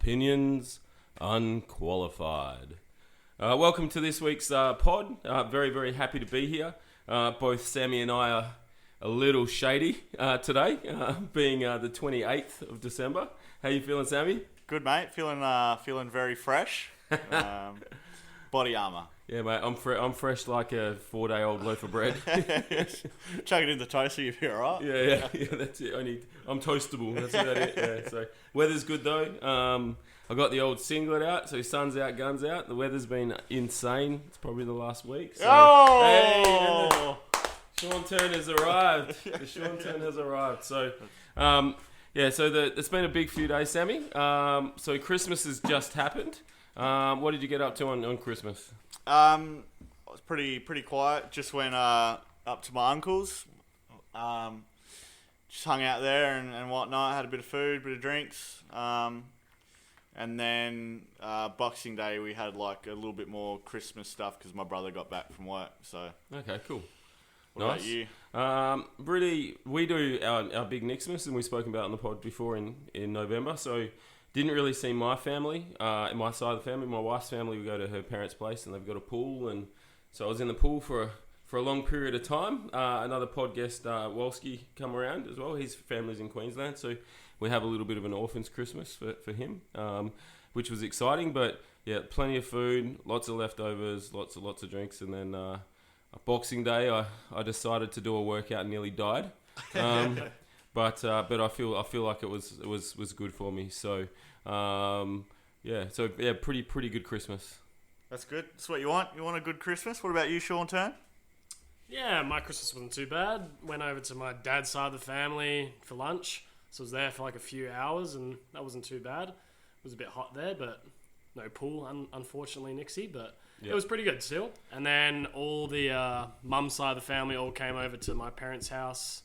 Opinions Unqualified. Welcome to this week's pod. Very, very happy to be here. Both Sammy and I are a little shady today, being the 28th of December. How you feeling, Sammy? Good, mate. Feeling very fresh. Body armour. Yeah, mate. I'm fresh like a 4-day-old loaf of bread. Chuck it in the toaster, you'll be alright. Yeah. That's it. I'm toastable. That's about it. Yeah. So weather's good though. I got the old singlet out, so sun's out, guns out. The weather's been insane. It's probably the last week. So, oh! Hey, Sean Turn has arrived. The Sean Turn has arrived. So, it's been a big few days, Sammy. So Christmas has just happened. What did you get up to on Christmas? I was pretty quiet. Just went up to my uncle's. Just hung out there and whatnot. Had a bit of food, bit of drinks. And then Boxing Day we had like a little bit more Christmas stuff because my brother got back from work. So okay, cool. What Nice. about you? We do our big Nixmas, and we've spoken about it on the pod before in November. So didn't really see my family, my side of the family. My wife's family, we go to her parents' place, and they've got a pool, and so I was in the pool for a long period of time. Another pod guest, Wolski, come around as well. His family's in Queensland, so we have a little bit of an orphan's Christmas for him, which was exciting. But yeah, plenty of food, lots of leftovers, lots of drinks, and then Boxing Day, I decided to do a workout and nearly died. But I feel like it was good for me. So pretty good Christmas. That's good. That's what you want. You want a good Christmas. What about you, Sean Turn? Yeah, my Christmas wasn't too bad. Went over to my dad's side of the family for lunch. So I was there for like a few hours, and that wasn't too bad. It was a bit hot there, but no pool, unfortunately, Nixie. But It was pretty good still. And then all the mum's side of the family all came over to my parents' house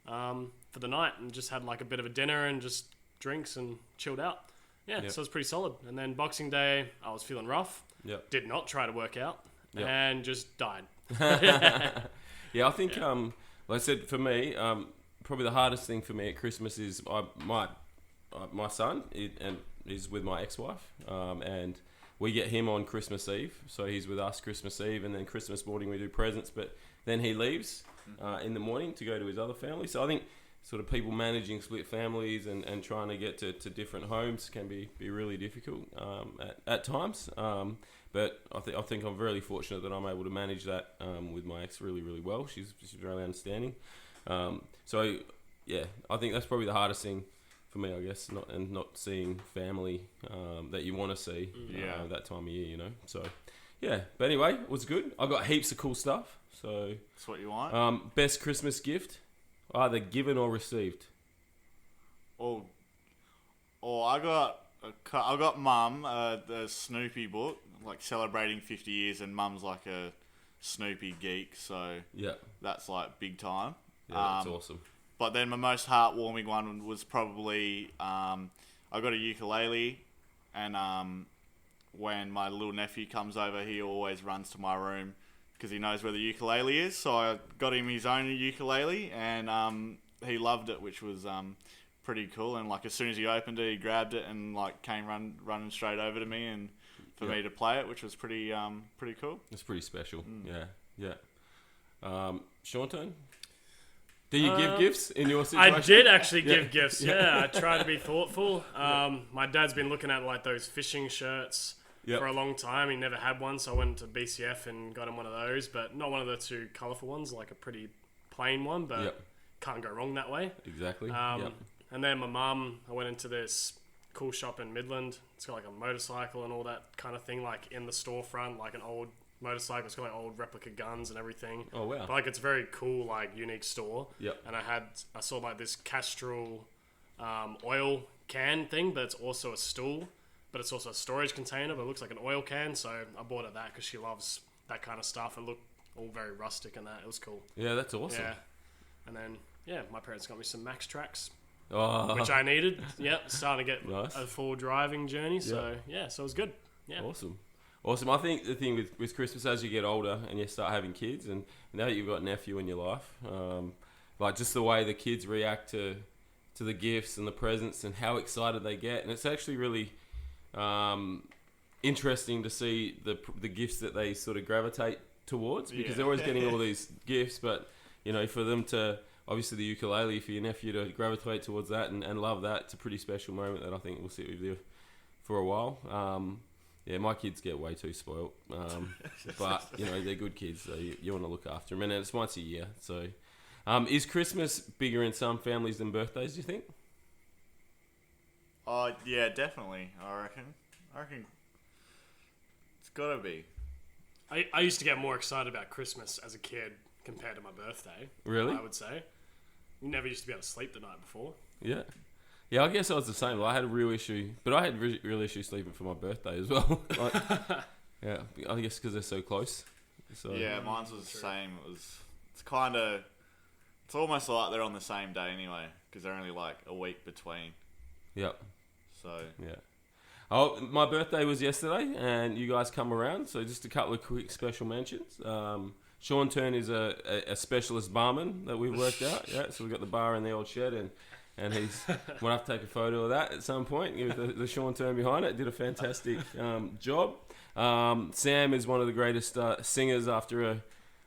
for the night and just had like a bit of a dinner and just drinks and chilled out. Yeah, so it was pretty solid. And then Boxing Day, I was feeling rough. Yep. Did not try to work out and just died. I think, like I said, for me, probably the hardest thing for me at Christmas is my son, and he's with my ex-wife, and we get him on Christmas Eve, so he's with us Christmas Eve, and then Christmas morning we do presents, but then he leaves in the morning to go to his other family. So I think sort of people managing split families and trying to get to different homes can be really difficult at times. But I think I'm really fortunate that I'm able to manage that with my ex really, really well. She's really understanding. So yeah, I think that's probably the hardest thing for me, I guess, not seeing family that you want to see that time of year, you know. So yeah, but anyway, it was good. I got heaps of cool stuff. So That's what you want. Best Christmas gift, either given or received. I got Mum the Snoopy book, like celebrating 50 years, and Mum's like a Snoopy geek, so that's like big time. Yeah, that's awesome. But then my most heartwarming one was probably I got a ukulele, and when my little nephew comes over, he always runs to my room because he knows where the ukulele is. So I got him his own ukulele, and he loved it, which was pretty cool. And like as soon as he opened it, he grabbed it and like came running straight over to me and for me to play it, which was pretty cool. It's pretty special. Yeah. Sean Turn? Do you give gifts in your situation? I did actually give gifts. Yeah, I try to be thoughtful. My dad's been looking at like those fishing shirts for a long time. He never had one, so I went to BCF and got him one of those, but not one of the too colourful ones, like a pretty plain one, but can't go wrong that way. Exactly. And then my mum, I went into this cool shop in Midland. It's got like a motorcycle and all that kind of thing, like in the storefront, like an old motorcycle. It's got like old replica guns and everything. Oh wow! But like it's a very cool, like unique store. Yep. And I saw like this Castrol oil can thing, but it's also a stool, but it's also a storage container, but it looks like an oil can. So I bought her that because she loves that kind of stuff. It looked all very rustic and that. It was cool. Yeah, that's awesome. Yeah. And then my parents got me some Max Tracks. Which I needed. Starting to get nice. a full driving journey. So so it was good. Yeah. Awesome. I think the thing with Christmas, as you get older and you start having kids, and now that you've got a nephew in your life, like just the way the kids react to the gifts and the presents and how excited they get, and it's actually really interesting to see the gifts that they sort of gravitate towards, because they're always getting all these gifts, but for them to, obviously the ukulele, for your nephew to gravitate towards that and love that, it's a pretty special moment that I think will sit with you for a while. My kids get way too spoiled, but they're good kids, so you want to look after them, and it's once a year. So, is Christmas bigger in some families than birthdays, do you think? Oh yeah, definitely. I reckon it's gotta be. I used to get more excited about Christmas as a kid compared to my birthday. Really? I would say. You never used to be able to sleep the night before. Yeah. Yeah, I guess I was the same. I had a real issue, but I had real issue sleeping for my birthday as well. Yeah, I guess because they're so close. So. Yeah, mine was the same. It's almost like they're on the same day anyway, because they're only like a week between. Yep. So. Yeah. Oh, my birthday was yesterday, and you guys come around. So just a couple of quick special mentions. Sean Turn is a specialist barman that we've worked out. Yeah, so we've got the bar in the old shed, and he's we'll have to take a photo of that at some point with the Sean Turn behind it. Did a fantastic job. Sam is one of the greatest singers after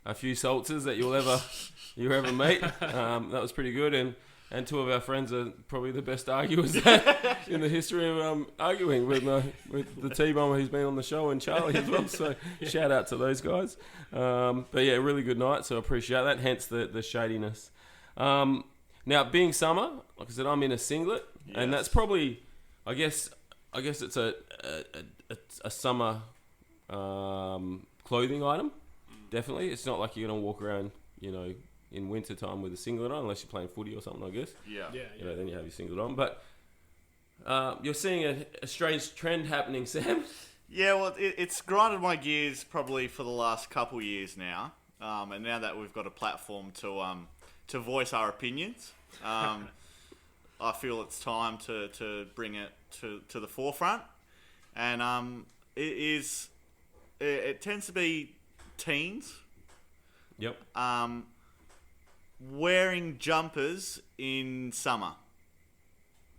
a few seltzers that you ever meet. That was pretty good, and two of our friends are probably the best arguers in the history of arguing with the T-Bomber who's been on the show, and Charlie as well. So shout out to those guys. But yeah, really good night. So I appreciate that. Hence the shadiness. Now being summer, like I said, I'm in a singlet, and that's probably, I guess it's a summer clothing item. Definitely, it's not like you're gonna walk around, in winter time with a singlet on, unless you're playing footy or something, I guess. Yeah. Then you have your singlet on. But you're seeing a strange trend happening, Sam. Yeah, well, it's grinded my gears probably for the last couple years now, and now that we've got a platform to voice our opinions, I feel it's time to bring it to the forefront, and it tends to be teens. Yep. Wearing jumpers in summer.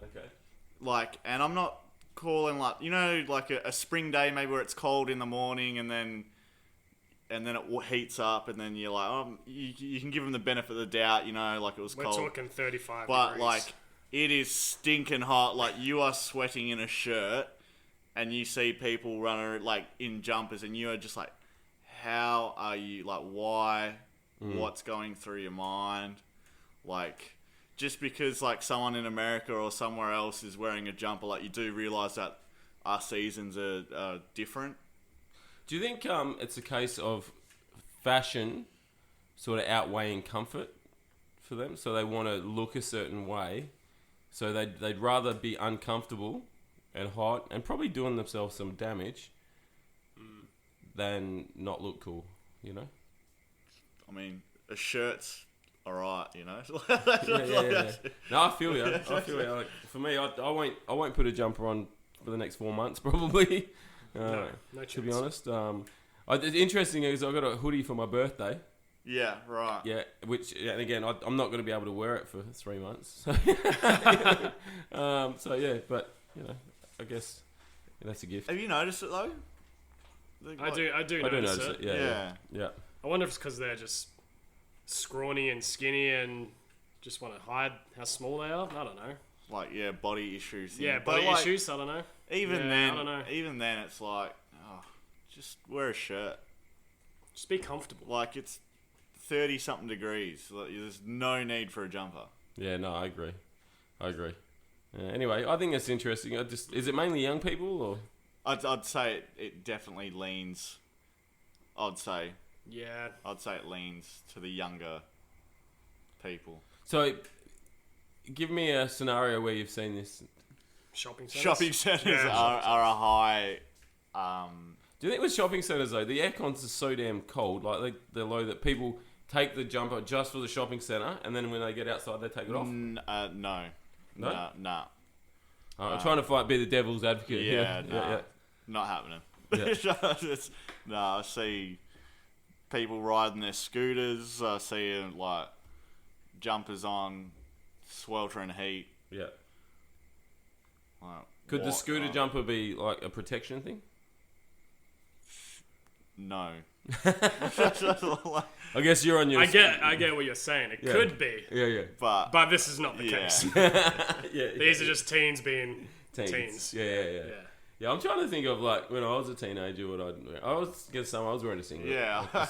Okay. And I'm not calling like a spring day maybe where it's cold in the morning and then it heats up and then you're like, you can give them the benefit of the doubt, like it was cold. We're talking 35 but degrees. like it is stinking hot. Like you are sweating in a shirt and you see people running like in jumpers and you are just like, how are you, like, why? What's going through your mind? Like, just because like someone in America or somewhere else is wearing a jumper, like you do realise that our seasons are different. Do you think it's a case of fashion sort of outweighing comfort for them? So they want to look a certain way, so they'd rather be uncomfortable and hot and probably doing themselves some damage than not look cool, I mean, a shirt's alright, Yeah. No, I feel you. Like, for me, I won't put a jumper on for the next 4 months probably. No to be honest. It's interesting is I got a hoodie for my birthday. Yeah, right. Yeah, which and again I'm not going to be able to wear it for 3 months. So yeah, but I guess that's a gift. Have you noticed it though? I do notice it. Yeah. I wonder if it's because they're just scrawny and skinny and just want to hide how small they are. I don't know. Like, body issues. Yeah, body issues. I don't know. Even then, it's like, just wear a shirt. Just be comfortable. Like, it's 30-something degrees. Like, there's no need for a jumper. Yeah, no, I agree. Anyway, I think it's interesting. Is it mainly young people or? I'd say it definitely leans. I'd say it leans to the younger people. So, give me a scenario where you've seen this. Shopping centres are a high. Do you think with shopping centres though, the aircons are so damn cold, like they're low, that people take the jumper just for the shopping centre, and then when they get outside, they take it off? No. Nah. I'm trying to be the devil's advocate. Yeah. Not happening. Yeah. I see people riding their scooters. I see like jumpers on, sweltering heat. Yeah. Like, Could the what? scooter jumper be like a protection thing? No. I guess you're on your. I get what you're saying. It could be, Yeah. But but this is not the case. Yeah. These are just teens being Teens. teens. Yeah. Yeah, I'm trying to think of like when I was a teenager, what I'd wear. I was wearing a singlet. yeah.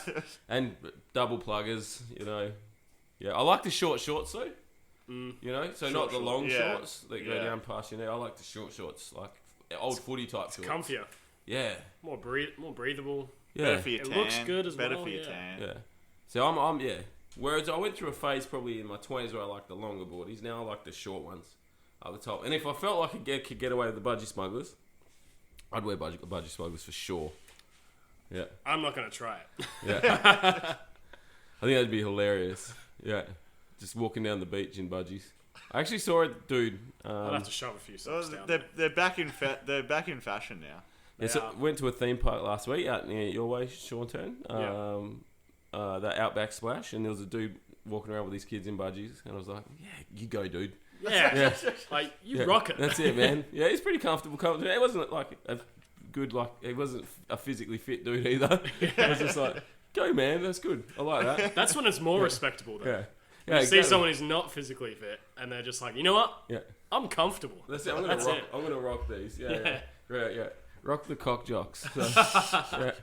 And double pluggers, you know. Yeah, I like the short shorts though. You know, so not the long shorts that go down past your knee. I like the short shorts, like old footy type shorts. Comfier, Yeah. more breathable. Yeah. Better for your It tan. looks good as Better well, for your yeah. tan. Yeah. So I'm Whereas I went through a phase probably in my 20s where I liked the longer boardies. Now I like the short ones at the top. And if I felt like I could get away with the budgie smugglers, I'd wear budgie smugglers for sure. Yeah. I'm not gonna try it. Yeah. I think that'd be hilarious. Yeah. Just walking down the beach in budgies. I actually saw a dude. I'd have to shove a few So socks down. they're back in fashion now. Yeah, so went to a theme park last week out near your way, Shaunton. The Outback Splash, and there was a dude walking around with his kids in budgies, and I was like, "Yeah, you go, dude." Yeah, like you rock it. That's it, man. Yeah, he's pretty comfortable. It wasn't like a good, like he wasn't a physically fit dude either. It was just like, "Go, man, that's good. I like that." That's when it's more respectable, though. Yeah. You see someone who's not physically fit, and they're just like, you know what? Yeah. I'm comfortable. That's it. I'm gonna rock these. Yeah. Rock the cock jocks. So,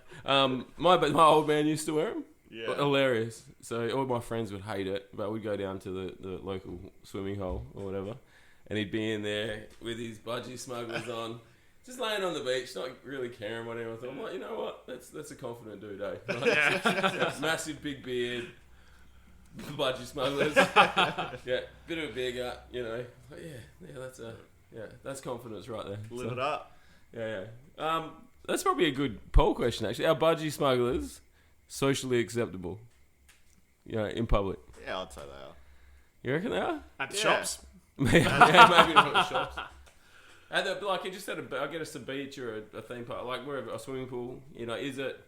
my old man used to wear them. Yeah. Hilarious. So all my friends would hate it, but we'd go down to the local swimming hole or whatever, and he'd be in there with his budgie smugglers on, just laying on the beach, not really caring what anyone thought. I'm like, you know what? That's a confident dude, eh? Like, massive big beard, budgie smugglers. Yeah, bit of a beer gut, you know. But that's confidence right there. Live it up. Yeah. That's probably a good poll question actually. Are budgie smugglers socially acceptable? You know, in public. Yeah, I'd say they are. You reckon they are? At the shops. Maybe not at the shops. Like just at I get us a beach or a theme park, like wherever, a swimming pool. You know, is it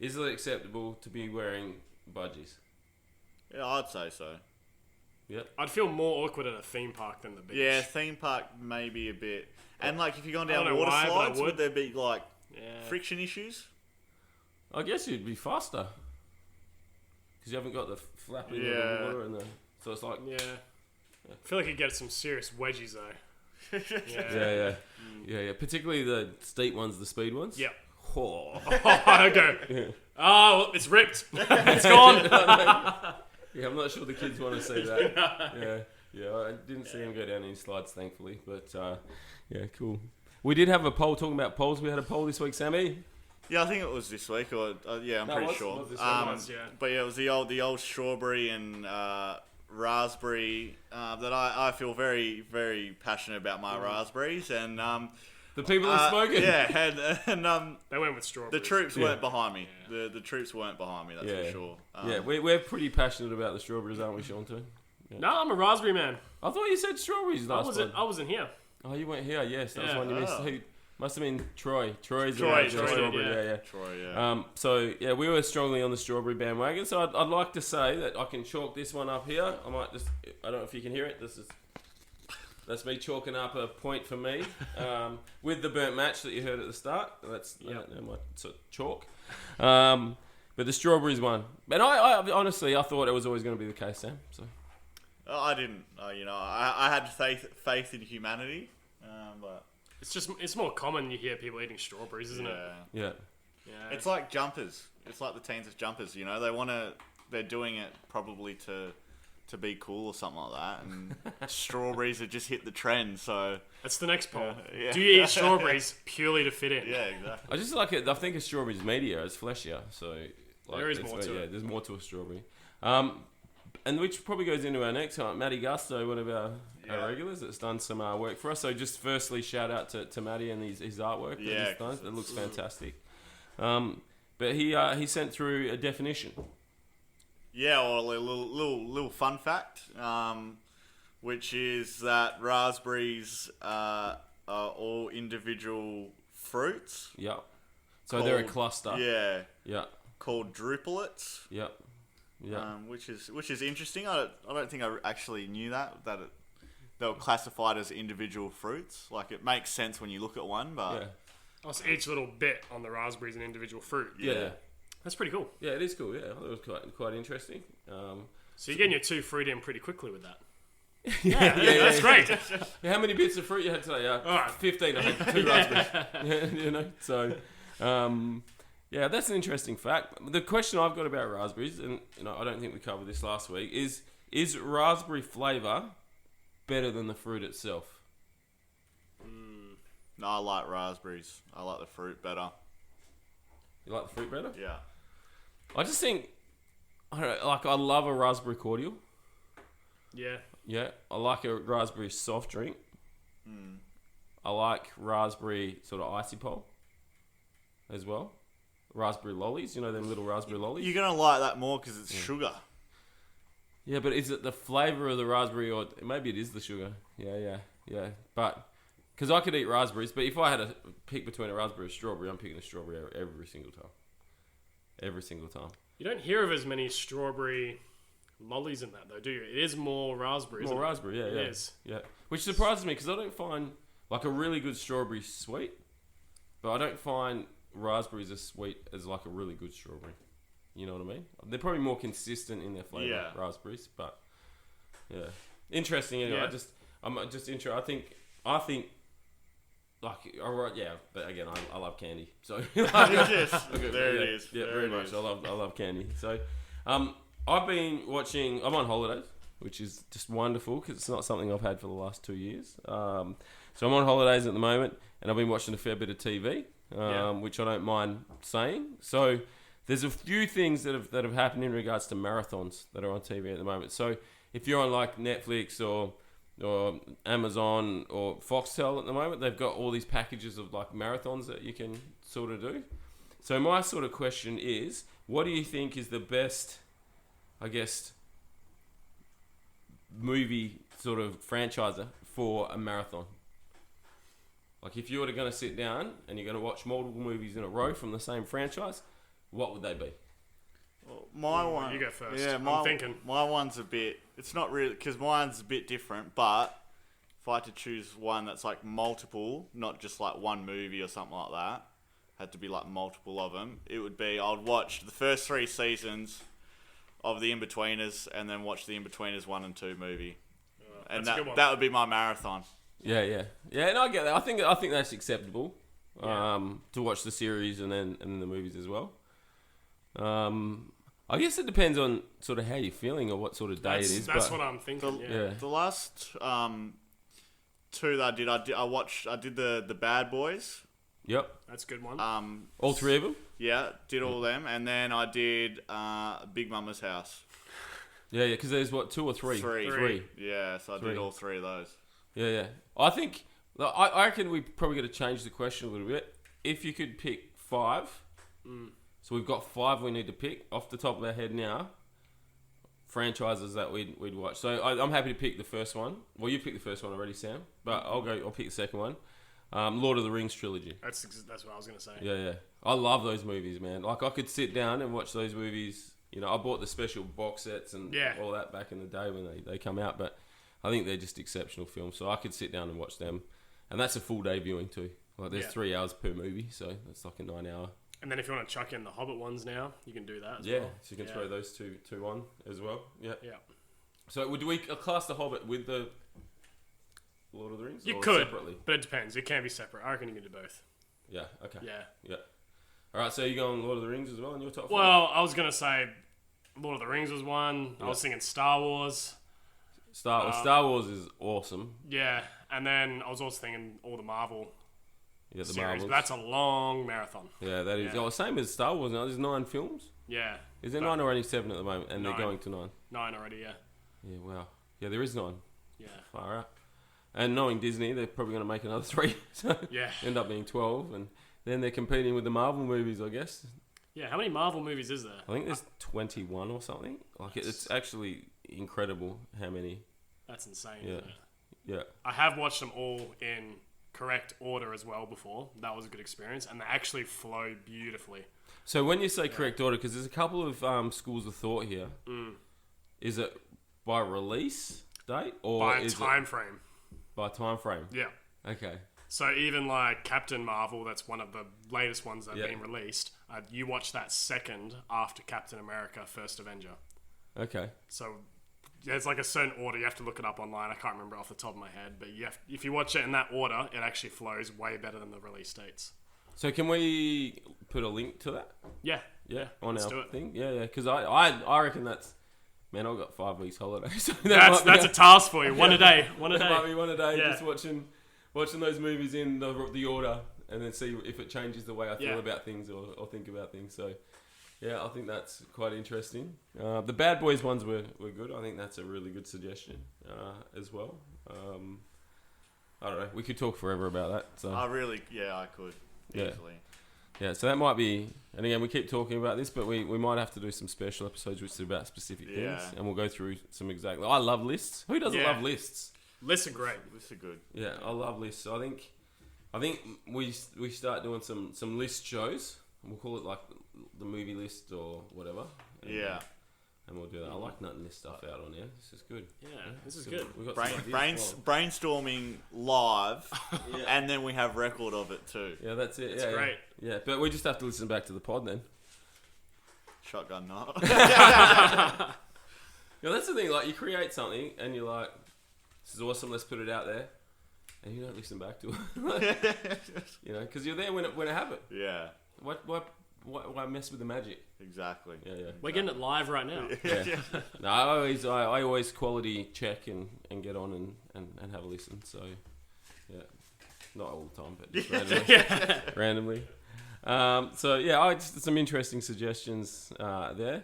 acceptable to be wearing budgies? Yeah, I'd say so. Yep. I'd feel more awkward at a theme park than the beach. Yeah, theme park maybe a bit. And like if you're going I down don't know water why, but I slides, would. would there be like Yeah. friction issues? I guess you'd be faster because you haven't got the flapping of the Yeah. water and so it's like Yeah. I feel like you'd get some serious wedgies though. yeah. Particularly the steep ones, the speed ones. Yep. Oh. I go. Oh, well, it's ripped. It's gone. Yeah, I'm not sure the kids want to see that. Yeah, I didn't see him go down any slides, thankfully. But yeah, cool. We did have a poll talking about polls. We had a poll this week, Sammy. Yeah, I think it was this week, or yeah, I'm pretty sure. Was this week. Yeah. But yeah, it was the old strawberry and raspberry that I feel very, very passionate about my raspberries, and The people are smoking. yeah, and They went with strawberries. the troops weren't behind me. The troops weren't behind me. That's for sure. Yeah, we're pretty passionate about the strawberries, aren't we, Shaunton? No, I'm a raspberry man. I thought you said strawberries I last time. wasn't here. Oh, you went here. Yes, that was Yeah. one you missed. Who must have been Troy. Troy's Troy, about Troy, strawberry. Yeah. Troy, yeah. So yeah, we were strongly on the strawberry bandwagon. So I'd like to say that I can chalk this one up here. I might just. I don't know if you can hear it. That's me chalking up a point for me with the burnt match that you heard at the start. That's my sort of chalk. But the strawberries won. And I honestly, I thought it was always going to be the case, Sam. So. I didn't. I had faith in humanity, but It's more common you hear people eating strawberries, isn't it? Yeah. Yeah. It's like jumpers. It's like the teens of jumpers. You know, they're doing it probably to be cool or something like that. And strawberries have just hit the trend. So That's the next poll. Yeah. Do you eat strawberries purely to fit in? yeah, exactly. I just like it. I think a strawberry's meatier. It's fleshier. So like, There is more to it. There's more to a strawberry. And which probably goes into our next one. Matty Gusto, one of our regulars, that's done some work for us. So just firstly, shout out to Matty and his artwork. Yeah, that he's done. It looks fantastic. But he sent through a definition. Yeah, or a little fun fact, which is that raspberries are all individual fruits. Yeah. So they're a cluster. Yeah. Yeah. Called drupellates. Yeah. Yeah. Which is interesting. I don't think I actually knew that they were classified as individual fruits. Like, it makes sense when you look at one, but Yeah. Oh, so each little bit on the raspberry is an individual fruit. Yeah. That's pretty cool. Yeah, it is cool. Yeah, I thought it was quite interesting. So you're getting your 2 fruit in pretty quickly with that. Yeah, That's great. How many bits of fruit you had today? Alright. 15. I had 2 raspberries. You know, so yeah, that's an interesting fact. The question I've got about raspberries, and I don't think we covered this last week, is raspberry flavour better than the fruit itself? no, I like raspberries. I like the fruit better. You like the fruit better? Yeah. I just think, I don't know, like I love a raspberry cordial. Yeah. Yeah, I like a raspberry soft drink. I like raspberry sort of icy pole as well. Raspberry lollies, them little raspberry lollies. You're going to like that more because it's sugar. Yeah, but is it the flavour of the raspberry, or maybe it is the sugar? Yeah. But because I could eat raspberries, but if I had to pick between a raspberry and a strawberry, I'm picking a strawberry every single time. Every single time. You don't hear of as many strawberry lollies in that, though, do you? It is more raspberry. More raspberry, yeah. It is. Yeah. Which surprises me because I don't find like a really good strawberry sweet, but I don't find raspberries as sweet as like a really good strawberry. You know what I mean? They're probably more consistent in their flavour, Yeah. raspberries, but yeah, interesting. Anyway, Yeah. I'm just interested. I think, like, all right, yeah. But again, I love candy, so Yes, there it is. Yeah, There very it much. is. I love candy. So, I've been watching. I'm on holidays, which is just wonderful because it's not something I've had for the last 2 years. So I'm on holidays at the moment, and I've been watching a fair bit of TV, which I don't mind saying. So there's a few things that have happened in regards to marathons that are on TV at the moment. So if you're on like Netflix or Amazon or Foxtel at the moment, they've got all these packages of like marathons that you can sort of do. So my sort of question is, what do you think is the best, I guess, movie sort of franchiser for a marathon? Like if you were going to sit down and you're going to watch multiple movies in a row from the same franchise, what would they be? Well, my one. You go first. Yeah, I'm thinking. My one's a bit. It's not really because mine's a bit different. But if I had to choose one that's like multiple, not just like one movie or something like that, had to be like multiple of them. It would be I'd watch the first 3 seasons of the In-Betweeners and then watch the In-Betweeners 1 and 2 movie, and that's a good one. that would be my marathon. Yeah, and I get that. I think that's acceptable. Yeah. To watch the series and then the movies as well. I guess it depends on sort of how you're feeling or what sort of day it is. That's but what I'm thinking. yeah. The last 2 that I did the Bad Boys. Yep, That's a good one. all 3 of them. Yeah, did all them, and then I did Big Mama's House. Yeah, because there's what 2 or 3? Three. Yeah, so I 3. did all 3 of those. Yeah. I think I reckon we probably got to change the question a little bit. If you could pick 5, so we've got 5 we need to pick off the top of our head now. Franchises that we'd watch. So I'm happy to pick the first one. Well, you picked the first one already, Sam, but I'll pick the second one. Lord of the Rings trilogy. That's what I was gonna say. Yeah. I love those movies, man. Like I could sit down and watch those movies. I bought the special box sets and all that back in the day when they come out, but I think they're just exceptional films. So I could sit down and watch them, and that's a full day viewing too. Like there's 3 hours per movie, so that's like a 9-hour. And then if you want to chuck in the Hobbit ones now, you can do that as Yeah, well. so you can throw those two on as well. Yeah. Yeah. So would we class the Hobbit with the Lord of the Rings? You or could, separately? but it depends. It can be separate. I reckon you can do both. Yeah. Okay. Yeah. All right. So you going Lord of the Rings as well in your top 5? Well, I was gonna say Lord of the Rings was one. I was thinking Star Wars. Star Wars is awesome. Yeah, and then I was also thinking all the Marvel You got the series. Marvels. But that's a long marathon. Yeah, that is. Yeah. Oh, same as Star Wars now. There's 9 films. Yeah. Is there But 9 or only 7 at the moment? And 9. they're going to 9. 9 already, yeah. Yeah, wow. Yeah, there is 9. Yeah. Far out. And knowing Disney, they're probably going to make another 3. So Yeah. end up being 12. And then they're competing with the Marvel movies, I guess. Yeah, how many Marvel movies is there? I think there's 21 or something. Like it's actually incredible how many. That's insane, Yeah. isn't it? Yeah. I have watched them all in correct order as well before. That was a good experience, and they actually flow beautifully. So when you say correct order, because there's a couple of schools of thought here. Is it by release date or By is time frame. By time frame. Yeah. Okay. So even like Captain Marvel, that's one of the latest ones that have Yeah. been released. You watch that second after Captain America: First Avenger. Okay. So there's like a certain order. You have to look it up online. I can't remember off the top of my head, but if you watch it in that order, it actually flows way better than the release dates. So can we put a link to that? Yeah. Yeah. On let's our do it. thing? Yeah, yeah. Because I reckon that's... Man, I've got 5 weeks holiday. So That's a task for you. One a day. One a That might day. be one a day, Yeah. just watching those movies in the order, and then see if it changes the way I feel Yeah. about things or think about things. So, yeah, I think that's quite interesting. The Bad Boys ones were good. I think that's a really good suggestion as well. I don't know. We could talk forever about that. So I could Yeah. easily. yeah, so that might be. And again, we keep talking about this, but we might have to do some special episodes which are about specific things, Yeah. and we'll go through some exactly. I love lists. Who doesn't Yeah. love lists? Lists are great. This is good. Yeah, I love lists. So I think we start doing some list shows. We'll call it like the movie list or whatever. And, Yeah. and we'll do that. I like nutting this stuff out on here. This is good. Yeah, this is So good. We've got some ideas. Brainstorming live, Yeah. and then we have record of it too. Yeah, that's it. It's yeah, great. Yeah, but we just have to listen back to the pod then. Shotgun nut. Yeah, that's the thing. Like, you create something and you're like, "This is awesome. Let's put it out there," and you don't listen back to it. You know, because you're there when it happened. Yeah, Why mess with the magic? exactly. Yeah, yeah. We're getting it live right now. Yeah. No, I always quality check and get on and have a listen. So, yeah, not all the time, but just randomly. So yeah, I just some interesting suggestions there.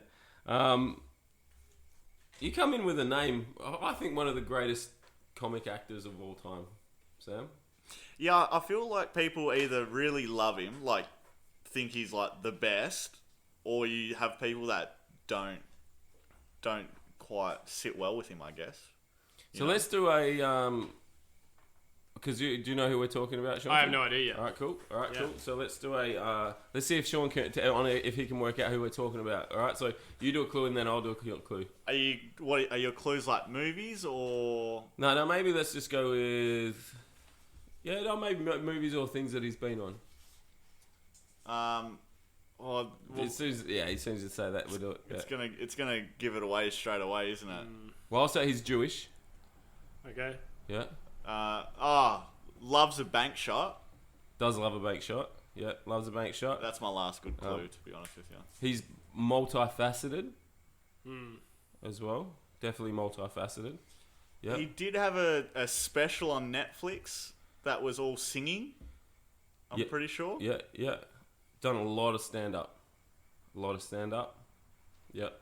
You come in with a name. I think one of the greatest comic actors of all time, Sam. Yeah, I feel like people either really love him, like think he's like the best, or you have people that don't quite sit well with him, I guess. So let's do a because do you know who we're talking about, Sean? I have no idea yet. All right, cool. All right, Yeah. cool. So let's do a. Let's see if Sean can if he can work out who we're talking about. All right. So you do a clue and then I'll do a clue. Are your clues like movies or? No. Maybe let's just go with. Yeah, no, maybe movies or things that he's been on. Well, As soon as you say that, we'll do it. Yeah. it's gonna give it away straight away, isn't it? Well, I'll say he's Jewish. Okay. Yeah. Loves a bank shot. Does love a bank shot. Yeah, loves a bank shot. That's my last good clue, to be honest with you. He's multifaceted as well. Definitely multifaceted. Yeah. He did have a special on Netflix that was all singing. I'm Yeah. pretty sure. Yeah. Done a lot of stand up. Yep.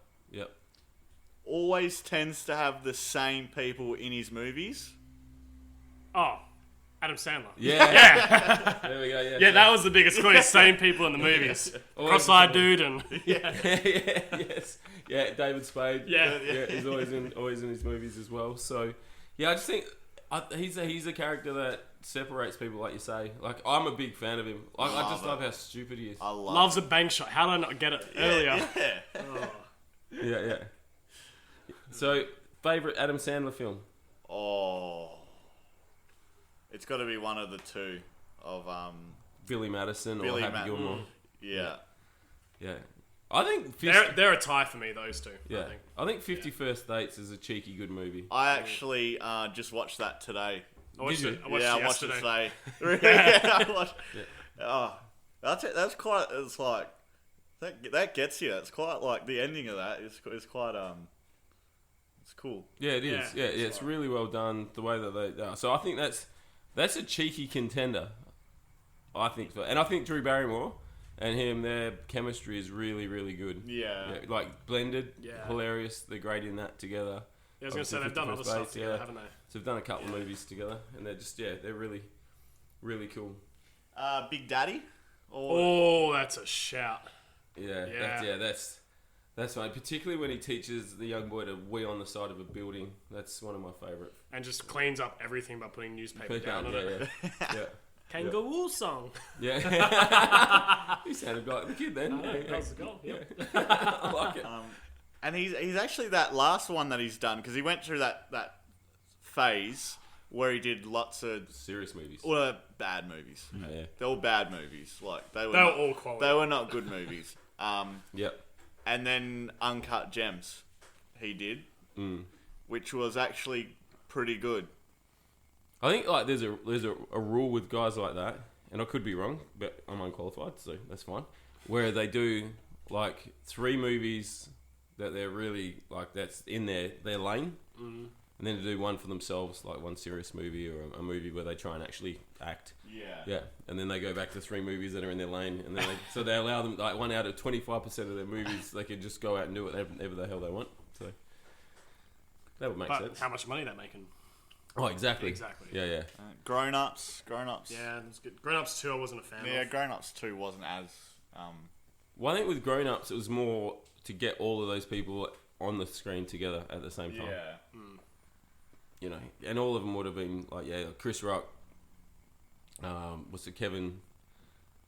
Always tends to have the same people in his movies. Oh, Adam Sandler. Yeah. Yeah. There we go. Yeah. Yeah, that was the biggest clue. Same people in the movies. Always Cross-eyed the dude and yeah. Yes. Yeah. David Spade. Yeah. He's always in his movies as well. So, yeah, I just think he's a character that separates people, like you say. Like, I'm a big fan of him. Like, I just love how stupid he is. I love loves a bank shot. How did I not get it earlier? Yeah. Yeah. So, favorite Adam Sandler film? Oh. It's got to be one of the two of Billy Madison Billy or Happy Gilmore. Yeah. Yeah. I think They're a tie for me, those two. yeah. I think. 50 First Dates is a cheeky good movie. I actually just watched that today. I watched Did it. you? I I watched it it yesterday. today. Yeah, I watched. Oh, that's quite. It's like that gets you. It's quite like the ending of that is quite it's cool. Yeah, it is. Yeah, Yeah, it's really well done the way that they are. So I think that's a cheeky contender. I think so. And I think Drew Barrymore and him, their chemistry is really, really good. Yeah. Like blended, Yeah. hilarious. They're great in that together. Yeah, I was going to say, Obviously, they've done 50 other First stuff Dates, together, yeah. haven't they? So they've done a couple of movies together, and they're just they're really, really cool. Big Daddy. Oh, that's a shout. Yeah, Yeah. that's right. Particularly when he teaches the young boy to wee on the side of a building. That's one of my favourite. And just cleans up everything by putting newspaper down on it. Yeah. Kangaroo song. Yeah. You sounded like the kid then. That was the goal. Yep. I like it. And he's actually that last one that he's done because he went through that phase where he did lots of Serious movies. bad movies. Yeah. They're all bad movies. Like they were all quality. They were not good movies. Yep. And then Uncut Gems, he did, which was actually pretty good. I think like there's a rule with guys like that, and I could be wrong, but I'm unqualified, so that's fine. Where they do like 3 movies that they're really like that's in their lane, and then to do one for themselves, like one serious movie or a movie where they try and actually act. Yeah, and then they go back to 3 movies that are in their lane, and then they allow them like 1 out of 25% of their movies they can just go out and do whatever the hell they want. So that would make sense. How much money they're making? Oh, exactly. Yeah. Grown Ups. Yeah, that's good. Grown Ups 2 I wasn't a fan Yeah, of. Grown Ups 2 wasn't as. Well, I think with Grown Ups, it was more to get all of those people on the screen together at the same time. Yeah. You know, and all of them would have been like, Chris Rock. What's it, Kevin?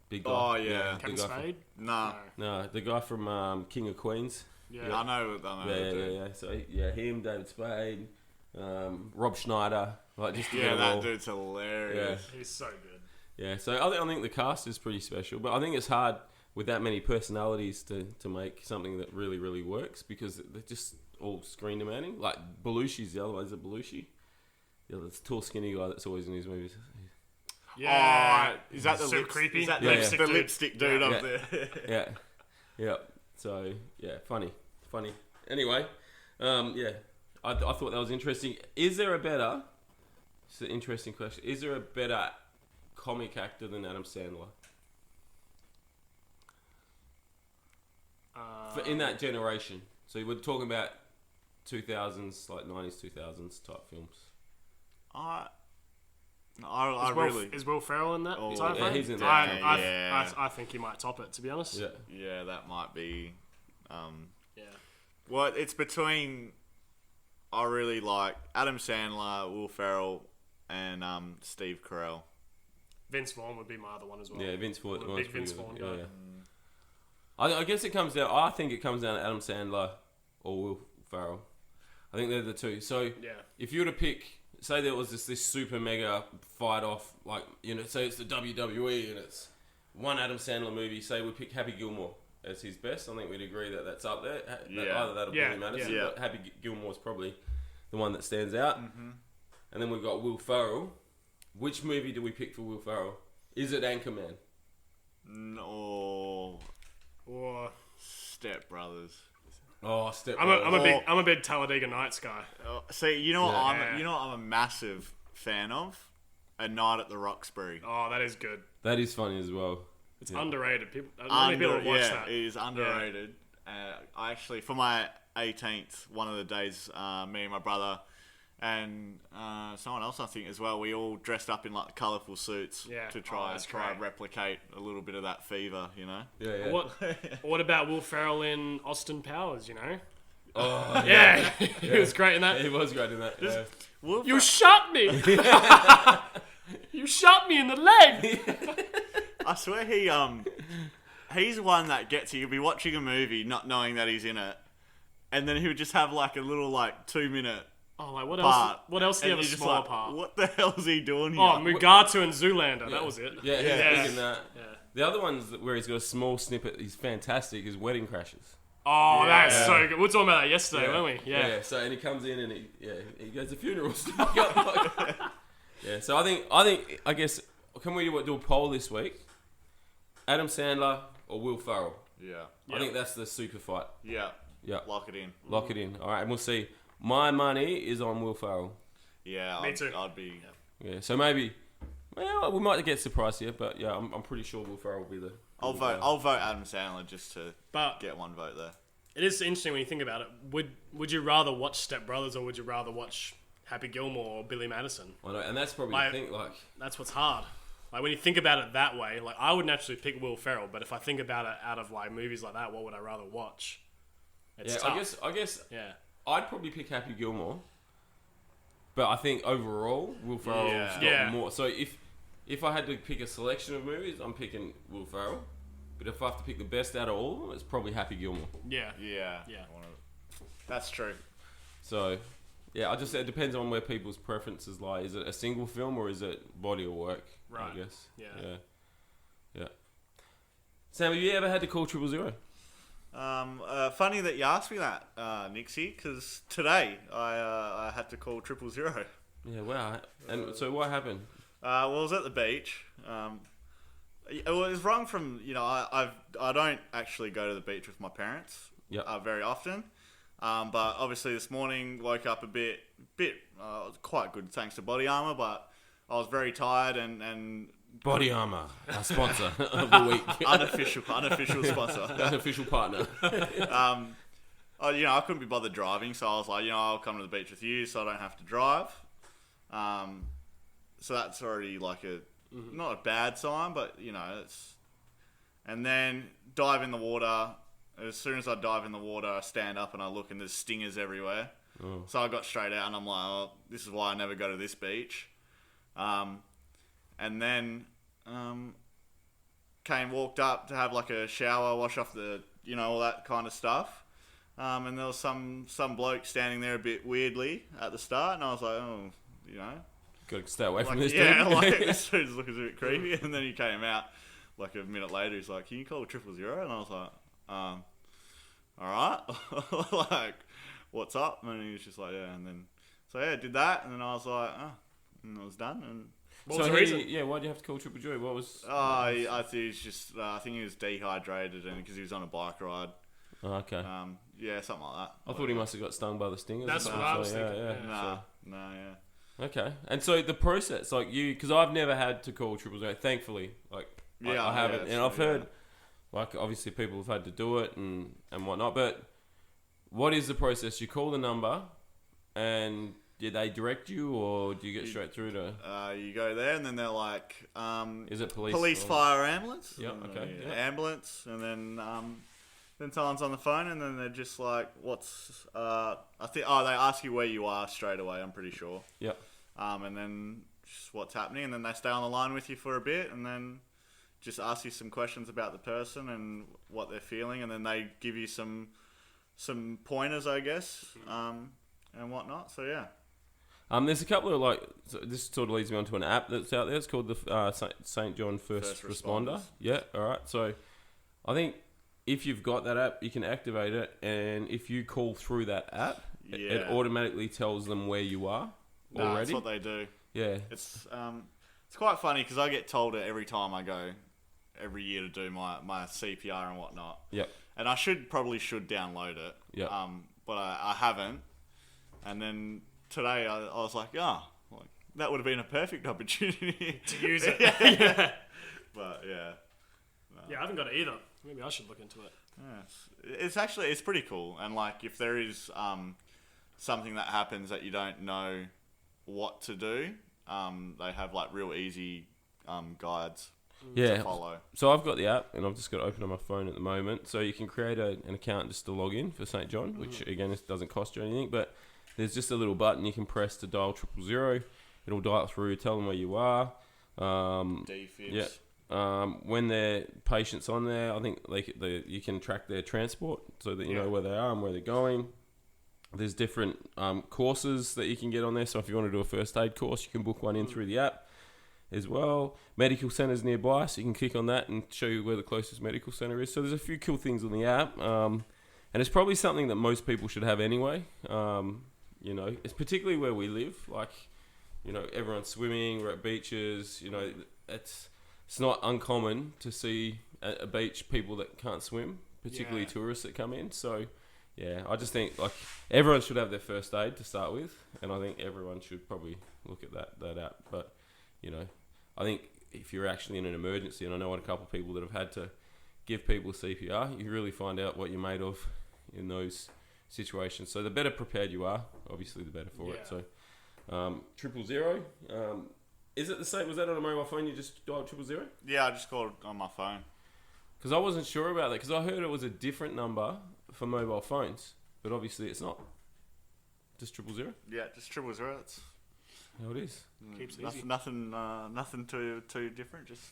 Big guy. Oh, yeah. Kevin the guy Spade? Nah. No, the guy from King of Queens. Yeah. I know. Yeah. So him, David Spade, Rob Schneider, like just to get Yeah, them all. that dude's hilarious. He's so good. Yeah, so I think the cast is pretty special, but I think it's hard with that many personalities to make something that really, really works because they're just all screen demanding. Like Belushi's the other one. Is it Belushi? Yeah, that's tall, skinny guy that's always in these movies. Yeah. Oh, is that the so creepy? Is that Yeah, the yeah. lipstick dude up Yeah. there? Yeah. So funny. Anyway, I thought that was interesting. Is there a better? It's an interesting question. Is there a better comic actor than Adam Sandler? In that generation. So we're talking about 2000s, like 90s, 2000s type films. Is Will Ferrell in that time yeah, frame? he's in that I think he might top it, to be honest. Yeah. Yeah, that might be. Yeah. Well, it's between. I really like Adam Sandler, Will Ferrell, and Steve Carell. Vince Vaughn would be my other one as well. Yeah, Vince Vaughn. I'm a big Vince Vaughn guy. Yeah. I guess it comes down. I think it comes down to Adam Sandler or Will Ferrell. I think they're the two. So if you were to pick, say there was this super mega fight off, like say it's the WWE and it's one Adam Sandler movie. Say we pick Happy Gilmore as his best. I think we'd agree that that's up there. Either that or Billy Madison. Yeah. But Happy Gilmore's probably the one that stands out. Mm-hmm. And then we've got Will Ferrell. Which movie do we pick for Will Ferrell? Is it Anchorman? No. Or Step Brothers. Oh, Step I'm a big Talladega Nights guy. See, you know what I'm a massive fan of? A Night at the Roxbury. Oh, that is good. That is funny as well. It's underrated. People have watched that. It is underrated. I actually, for my 18th, one of the days, me and my brother and someone else I think as well, we all dressed up in like colourful suits to try and replicate a little bit of that fever, you know. Yeah. What about Will Ferrell in Austin Powers? You know. Oh yeah. He was great in that. He was great in that. Yeah. You shot me. You shot me in the leg. I swear he's one that gets you. You'll be watching a movie not knowing that he's in it, and then he would just have like a little like 2-minute. Oh, like what part, else? What else do you have a just small like, part? What the hell is he doing here? Oh, Mugatu and Zoolander. That was it. Yeah, he's big in that. Yeah. The other ones where he's got a small snippet, he's fantastic, is Wedding Crashers. Oh, that's so good. We were talking about that yesterday, weren't we? Yeah. So and he comes in and he goes to funerals. Yeah. So I guess can we do a poll this week? Adam Sandler or Will Ferrell? Yeah. I think that's the super fight. Yeah. Yeah. Lock it in. Lock it in. All right, and we'll see. My money is on Will Ferrell. Yeah. Me too. I'd be. Yeah. So maybe. Well, we might get surprised here, but yeah, I'm pretty sure Will Ferrell will be the. I'll vote Adam Sandler just to get one vote there. It is interesting when you think about it. Would you rather watch Step Brothers or would you rather watch Happy Gilmore or Billy Madison? I know, and that's probably the thing. Like that's what's hard. Like when you think about it that way, like I would naturally pick Will Ferrell, but if I think about it out of like movies like that, what would I rather watch? It's tough. I guess. Yeah. I'd probably pick Happy Gilmore, but I think overall Will Ferrell's got more. So if I had to pick a selection of movies, I'm picking Will Ferrell. But if I have to pick the best out of all of them, it's probably Happy Gilmore. Yeah. Yeah. That's true. So, Yeah, I just said it depends on where people's preferences lie. Is it a single film or is it body of work? Right. I guess. Yeah. Yeah. Sam, have you ever had to call 000? Funny that you asked me that, Nixie, because today I had to call 000. Yeah, wow. And so what happened? Well, I was at the beach. It was wrong from, I don't actually go to the beach with my parents very often. But obviously this morning woke up a bit quite good thanks to Body Armour, but I was very tired and Body Armour, our sponsor of the week. unofficial sponsor. Unofficial partner. I couldn't be bothered driving, so I was like, I'll come to the beach with you so I don't have to drive. So that's already like not a bad sign, but it's. And then dive in the water. As soon as I dive in the water, I stand up and I look, and there's stingers everywhere. Oh. So I got straight out, and I'm like, oh, this is why I never go to this beach. And then walked up to have like a shower, wash off the, all that kind of stuff. And there was some bloke standing there a bit weirdly at the start, and I was like, oh, Got to stay away from like, this yeah, dude. like this dude's looking a bit creepy. And then he came out like a minute later. He's like, "Can you call 000?" And I was like, "All right." Like, what's up? And he was just like, "Yeah." And then I did that, and then I was like, "Oh," and it was done. And What was the reason? Why'd you have to call 000? What was? I think he's just. I think he was dehydrated, and because he was on a bike ride. Oh, okay. Yeah, something like that. I thought he must have got stung by the stingers. That's or what something. I was thinking. Yeah. Yeah. No, yeah. Okay. And so the process, like because I've never had to call 000. Thankfully, like I haven't, and I've heard, like obviously people have had to do it and whatnot. But what is the process? You call the number, and did they direct you, or do you get straight through to? You go there, and then they're like, is it police? Police, fire, ambulance. Yep. Okay. Ambulance, and then someone's on the phone, and then they're just like, "What's?" I think. Oh, they ask you where you are straight away. I'm pretty sure. Yep. And then just what's happening, and then they stay on the line with you for a bit, and then just ask you some questions about the person and what they're feeling, and then they give you some pointers, I guess, and whatnot. So yeah. There's a couple of so this sort of leads me on to an app that's out there. It's called the St. John First Responder. Yeah. All right. So I think if you've got that app, you can activate it, and if you call through that app, it automatically tells them where you are already. That's what they do. Yeah. It's quite funny because I get told it every time I go every year to do my CPR and whatnot. Yep. And I probably should download it. Yep. But I haven't. And then today I was like, that would have been a perfect opportunity To use it. yeah. But yeah. Yeah, I haven't got it either. Maybe I should look into it. Yeah, it's pretty cool. And like if there is something that happens that you don't know what to do, they have like real easy guides to follow. So I've got the app, and I've just got it open on my phone at the moment. So you can create an account just to log in for St. John, which again it doesn't cost you anything. But there's just a little button you can press to dial 000. It'll dial through, tell them where you are. Defibs. Yeah. When their patient's on there, I think you can track their transport so that you know where they are and where they're going. There's different courses that you can get on there. So if you want to do a first aid course, you can book one in through the app as well. Medical centres nearby, so you can click on that and show you where the closest medical centre is. So there's a few cool things on the app. And it's probably something that most people should have anyway. It's particularly where we live. Like, everyone's swimming, we're at beaches. It's not uncommon to see at a beach people that can't swim, particularly tourists that come in. So, yeah, I just think like everyone should have their first aid to start with, and I think everyone should probably look at that app. But I think if you're actually in an emergency, and I know a couple of people that have had to give people CPR, you really find out what you're made of in those situations. So the better prepared you are, obviously the better for it. So 000. Is it the same? Was that on a mobile phone? You just dialed 000? Yeah, I just called on my phone. Because I wasn't sure about that. Because I heard it was a different number for mobile phones, but obviously it's not. Just 000. Yeah, just 000. That's how it is. Keeps it easy. Nothing too different. Just.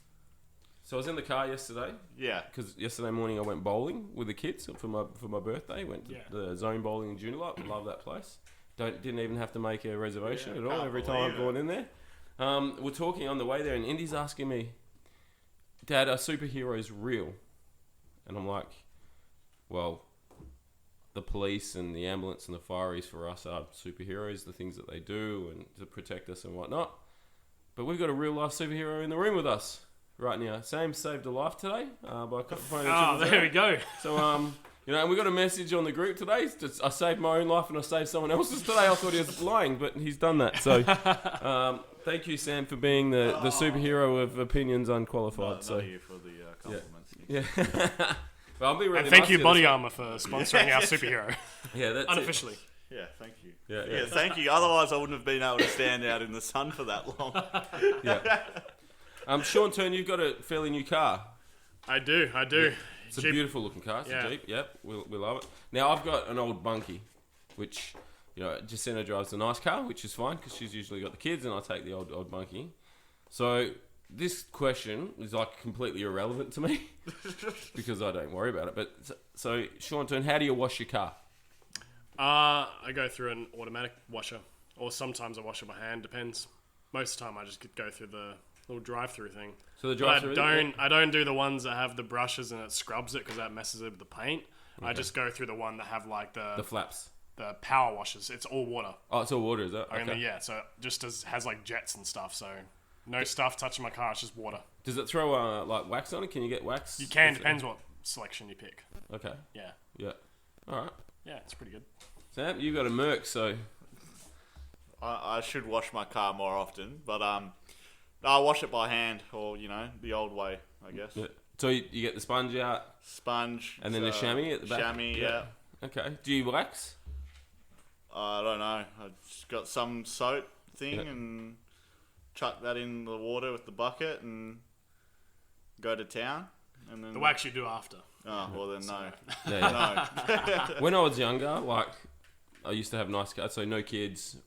So I was in the car yesterday. Yeah. Because yesterday morning I went bowling with the kids for my birthday. Went to the Zone Bowling in Joondalup. Love that place. Didn't even have to make a reservation Yeah, at all can't every time believe I've gone in there. We're talking on the way there, and Indy's asking me, Dad, are superheroes real? And I'm like, well, the police and the ambulance and the fireys for us are superheroes, the things that they do and to protect us and whatnot. But we've got a real life superhero in the room with us right now. Sam saved a life today by finding Oh, there we go. So, and we got a message on the group today. I saved my own life and I saved someone else's today. I thought he was lying, but he's done that. So, thank you, Sam, for being the superhero of Opinions Unqualified. Not you for the compliments. Yeah. Well, I'll be really And thank nice you, to Body Armour, for sponsoring our superhero. Yeah, that's Unofficially. Yeah, thank you. Yeah. Thank you. Otherwise, I wouldn't have been able to stand out in the sun for that long. Yeah. Sean Turn, you've got a fairly new car. I do. It's a Jeep. beautiful looking car. It's Yeah. a Jeep. Yep, we love it. Now I've got an old bunkie, which Jacinta drives the nice car, which is fine because she's usually got the kids, and I take the old bunkie. So this question is like completely irrelevant to me because I don't worry about it. But so Sean Turn, how do you wash your car? I go through an automatic washer, or sometimes I wash it by hand. Depends. Most of the time, I just go through the little drive-through thing. So the But drive-through. I don't do the ones that have the brushes and it scrubs it because that messes with the paint. I just go through the one that have like The the flaps. power washers. It's all water. Oh, it's all water, is that? Only Okay. yeah. So it just has like jets and stuff. So no stuff touching my car. It's just water. Does it throw like wax on it? Can you get wax? You can. Depends what selection you pick. Okay. Yeah. Yeah. All right. Yeah. It's pretty good. Sam, you got a Merc, so I should wash my car more often, but I wash it by hand, or the old way, I guess. yeah. So you get the sponge out, Sponge and then the chamois at the back. Chamois, yeah. Okay. Do you wax? I don't know. I just got some soap thing Yeah. and chuck that in the water with the bucket and go to town. And then The wax you do after. Oh well, then no. Yeah. No. When I was younger, like I used to have nice cars, so no kids,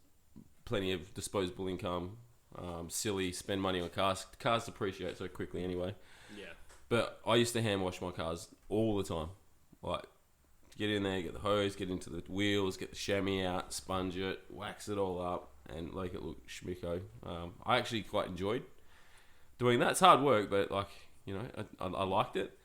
plenty of disposable income, silly, spend money on cars. Cars depreciate so quickly anyway. Yeah. But I used to hand wash my cars all the time. Like, get in there, get the hose, get into the wheels, get the chamois out, sponge it, wax it all up, and make it look schmicko. I actually quite enjoyed doing that. It's hard work, but I liked it.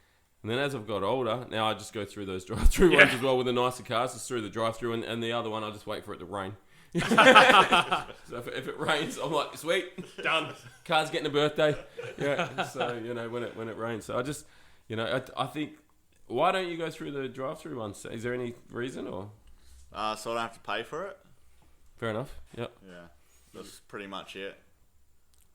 And then as I've got older, now I just go through those drive-through ones as well with the nicer cars, just through the drive-through, and the other one I just wait for it to rain. So if it rains, I'm like, sweet, Done. car's getting a birthday. Yeah. So when it rains, so I just I think, why don't you go through the drive-through ones? Is there any reason or? So I don't have to pay for it. Fair enough. Yep. Yeah, that's pretty much it.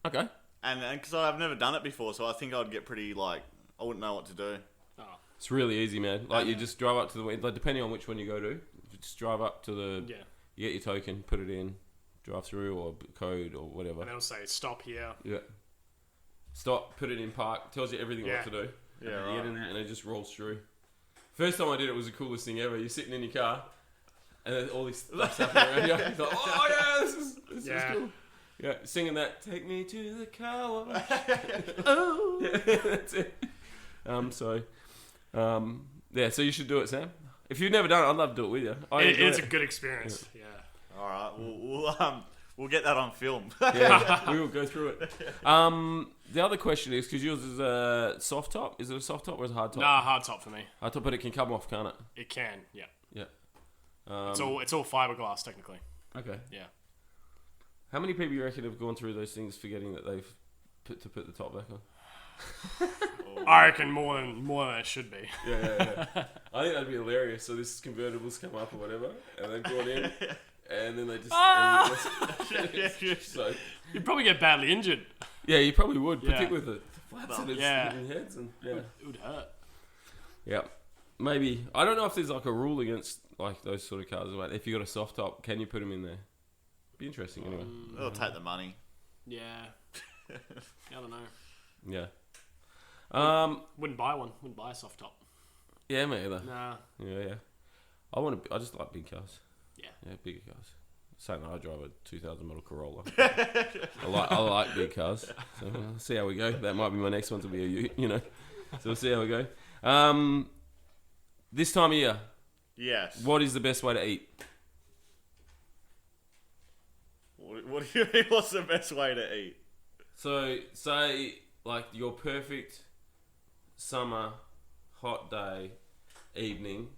Okay. And because I've never done it before, so I think I'd get pretty I wouldn't know what to do. Oh. It's really easy, man. Like you just drive up to the depending on which one you go to, you just drive up to the. Yeah. You get your token, put it in, drive through or code or whatever. And it'll say stop here. Yeah. Stop, put it in park, tells you everything what to do. Yeah, and right. You get in there and it just rolls through. First time I did it was the coolest thing ever. You're sitting in your car and then all this stuff's happening around you. It's like, oh yeah, this is cool. Yeah, singing that, take me to the car wash. Oh. Yeah, that's it. So you should do it, Sam. If you've never done it, I'd love to do it with you. It's a good experience. Yeah. All right, we'll get that on film. Yeah, we will go through it. The other question is, because yours is a soft top. Is it a soft top or is it a hard top? Nah, hard top for me. Hard top, but it can come off, can't it? It can. Yeah. Yeah. It's all fiberglass technically. Okay. Yeah. How many people you reckon have gone through those things forgetting that they've put the top back on? I reckon more than it should be. Yeah. I think that'd be hilarious. So this convertibles come up or whatever, and they've gone in, and then they just. So You'd probably get badly injured. yeah, you probably would, Yeah. particularly with the flaps and yeah. hitting heads and yeah. It would hurt. Yeah, maybe. I don't know if there's like a rule against like those sort of cars. Like if you got a soft top, can you put them in there? Be interesting anyway. They'll take the money. Yeah. I don't know. Yeah. Wouldn't buy one. Wouldn't buy a soft top. Yeah, me either. Nah. Yeah. I just like big cars. Yeah. Yeah, bigger cars. Saying that I drive a 2000 model Corolla. I like big cars. So we'll see how we go. That might be my next one to be a Ute, So we'll see how we go. This time of year, Yes. what is the best way to eat? What do you mean? What's the best way to eat? So, say, like, your perfect summer, hot day, evening,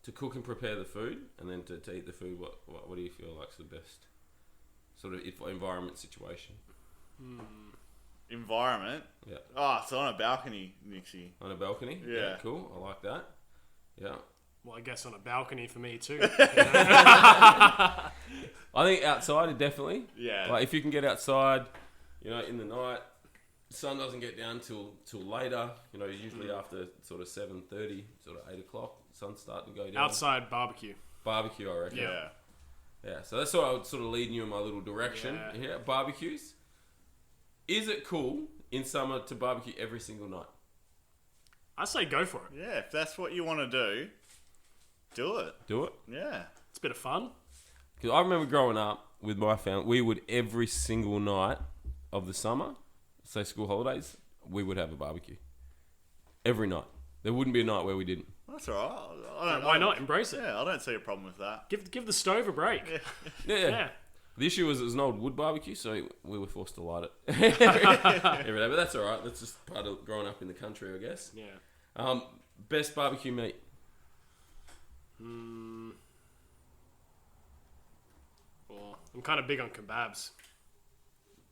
to cook and prepare the food, and then to eat the food, what do you feel like's the best sort of environment situation? Environment? Yeah. Oh, it's on a balcony, Nixie. On a balcony? Yeah. Cool. I like that. Yeah. Well, I guess on a balcony for me too. I think outside, definitely. Yeah. Like, if you can get outside, in the night, the sun doesn't get down till later, usually after sort of 7:30, sort of 8 o'clock, sun's starting to go down. Outside barbecue. Barbecue, I reckon. Yeah. Yeah, so that's what I would sort of lead you in my little direction. Yeah. Barbecues. Is it cool in summer to barbecue every single night? I say go for it. Yeah, if that's what you want to do it. Do it? Yeah. It's a bit of fun. Because I remember growing up with my family, we would every single night of the summer, say school holidays, we would have a barbecue. Every night. There wouldn't be a night where we didn't. That's all right. Why not? Embrace it. Yeah, I don't see a problem with that. Give the stove a break. Yeah. The issue was it was an old wood barbecue, so we were forced to light it every day. But that's all right. That's just part of growing up in the country, I guess. Yeah. Best barbecue meat? Well, I'm kind of big on kebabs.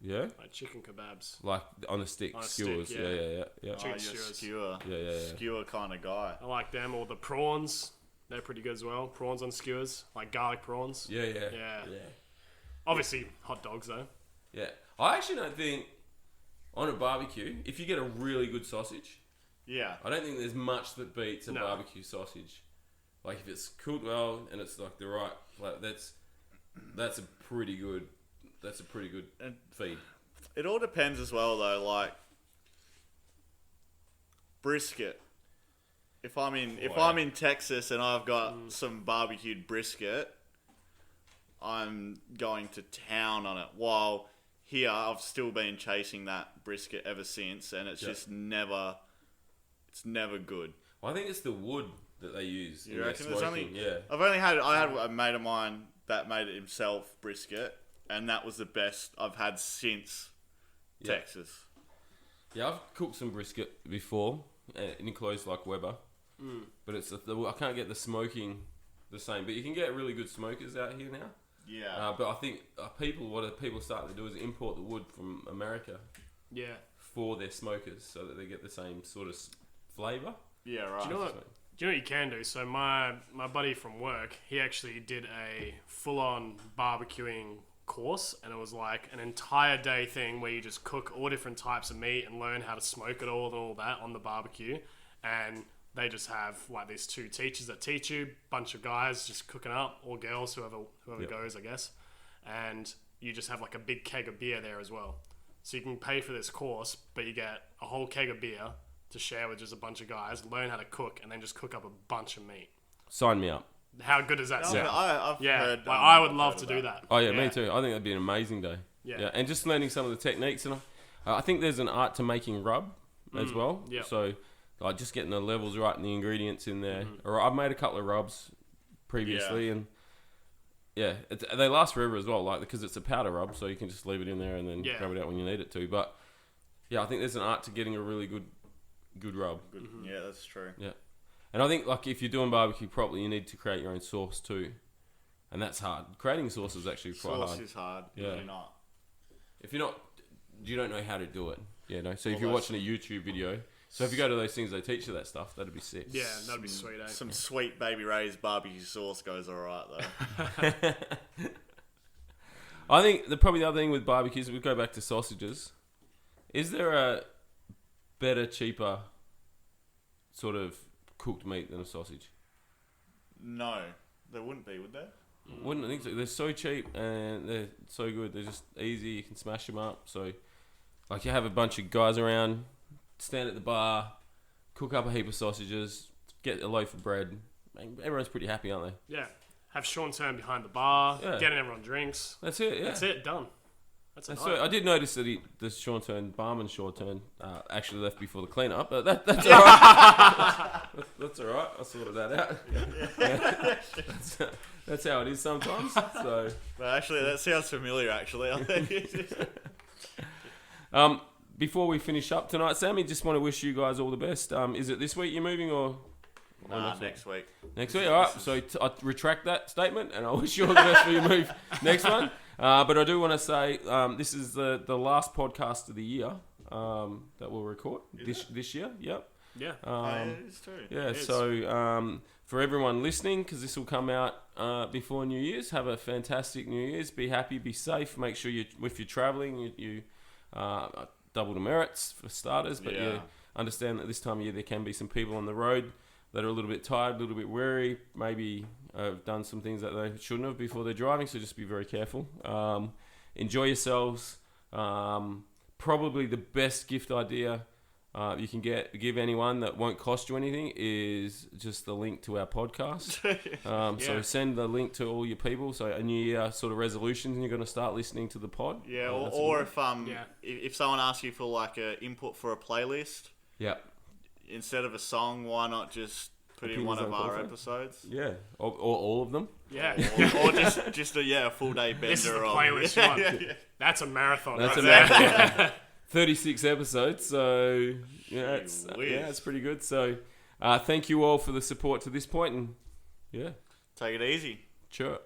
Yeah? Like chicken kebabs. Like on a stick, On a skewers. stick, yeah. yeah. Yeah. Oh, Chicken you're skewers. skewer. Yeah. Skewer kind of guy. I like them. Or the prawns. They're pretty good as well. Prawns on skewers. Like garlic prawns. Yeah. Obviously, hot dogs though. Yeah. I actually don't think on a barbecue, if you get a really good sausage, Yeah. I don't think there's much that beats a No. barbecue sausage. Like if it's cooked well and it's like the right, like that's a pretty good feed. It all depends as well, though. Like brisket. If I'm in Texas and I've got some barbecued brisket, I'm going to town on it. While here, I've still been chasing that brisket ever since, and it's just never good. Well, I think it's the wood that they use. You in their reckon? There's smoking. I had a mate of mine that made it himself brisket, and that was the best I've had since Texas. Yeah, I've cooked some brisket before in clothes like Weber, but I can't get the smoking the same. But you can get really good smokers out here now. Yeah. But I think what people starting to do is import the wood from America Yeah. for their smokers so that they get the same sort of flavour. Yeah, right. Do you know what you can do? So my buddy from work, he actually did a full-on barbecuing course, and it was like an entire day thing where you just cook all different types of meat and learn how to smoke it all and all that on the barbecue. And they just have like these two teachers that teach you, bunch of guys just cooking up, or girls, whoever goes, I guess. And you just have like a big keg of beer there as well. So you can pay for this course, but you get a whole keg of beer to share with just a bunch of guys, learn how to cook, and then just cook up a bunch of meat. Sign me up. How good does that sound? I've heard. Like, I would love to do that. Oh yeah, me too. I think that'd be an amazing day. Yeah. And just learning some of the techniques, and I think there's an art to making rub as well. yeah. So like just getting the levels right and the ingredients in there. Or I've made a couple of rubs previously, and they last forever as well. Like because it's a powder rub, so you can just leave it in there and then grab it out when you need it to. But yeah, I think there's an art to getting a really good rub. Yeah, that's true. Yeah. And I think like if you're doing barbecue properly, you need to create your own sauce too, and that's hard. Creating sauce is actually quite hard. Sauce is hard. Yeah. Really not. If you don't know how to do it. Yeah, no. So if you're watching a YouTube video, so if you go to those things, they teach you that stuff. That'd be sick. Yeah, that'd be sweet, eh? Some sweet Baby Ray's barbecue sauce goes alright though. I think probably the other thing with barbecues, we go back to sausages. Is there a better, cheaper sort of cooked meat than a sausage? No, there wouldn't be, would there? Wouldn't think so. They're so cheap and they're so good. They're just easy. You can smash them up. So, like, you have a bunch of guys around, stand at the bar, cook up a heap of sausages, get a loaf of bread. Man, everyone's pretty happy, aren't they? Yeah. Have Sean turn behind the bar, Yeah. getting everyone drinks. That's it. Yeah. That's it, done. That's a That's nice. right. I did notice that the Sean Turn barman Sean Turn actually left before the clean-up, but that's all right. That's all right. I sorted that out. Yeah. That's how it is sometimes. So, But actually, that sounds familiar. Actually, I think. before we finish up tonight, Sammy, just want to wish you guys all the best. Is it this week you're moving or Next week. next week? All right. So I retract that statement, and I wish you all the best for your move next one. But I do want to say this is the last podcast of the year that we'll record this year. Yep. Yeah. It's true. Yeah. It's- So for everyone listening, because this will come out before New Year's, have a fantastic New Year's. Be happy, be safe. Make sure if you're traveling, you double the merits for starters. But you understand that this time of year there can be some people on the road that are a little bit tired, a little bit weary, maybe have done some things that they shouldn't have before they're driving, so just be very careful. Enjoy yourselves. Probably the best gift idea you can give anyone that won't cost you anything is just the link to our podcast. So send the link to all your people. So a new year sort of resolutions, and you're going to start listening to the pod. Yeah, That's or good. if someone asks you for like a input for a playlist, instead of a song, why not just put in one of our Unqualified. episodes? Yeah, or all of them. Yeah. Or just a full day bender. This is the of- playlist you want. That's a marathon. That's right a there. marathon. 36 episodes, so Whiz. it's pretty good. So thank you all for the support to this point, and Take it easy. sure.